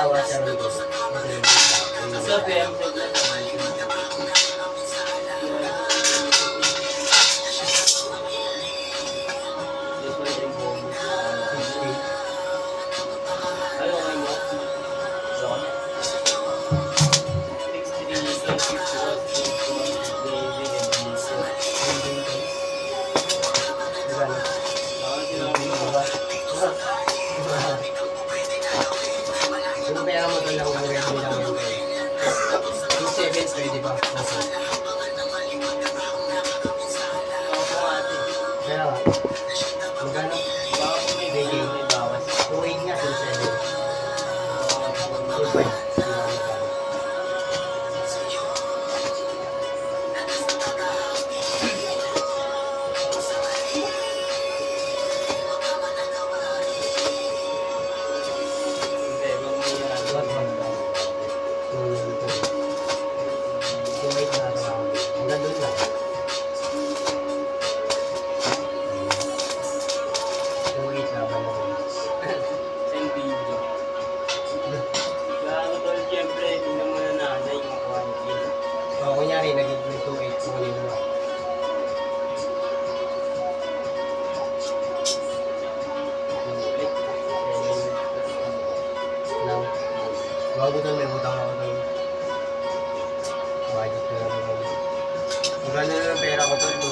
bawas siya rito. Sa PM. Yung pera mo doon lang ang ready lang yun. Yung 7s pwede ba? Okay. Kaya nga. Magkano? Baka kung may video, may bawas. 2.8 nga, 2.7. 2.5. Send video. Gaano tol, siyempre, tingnan mo na nasa yung quality. O, kunyari, naging 2.8, kukunin mo. Lang. Bago doon, may butang ako doon. Budget na lang doon. Magkano na ng pera ko doon?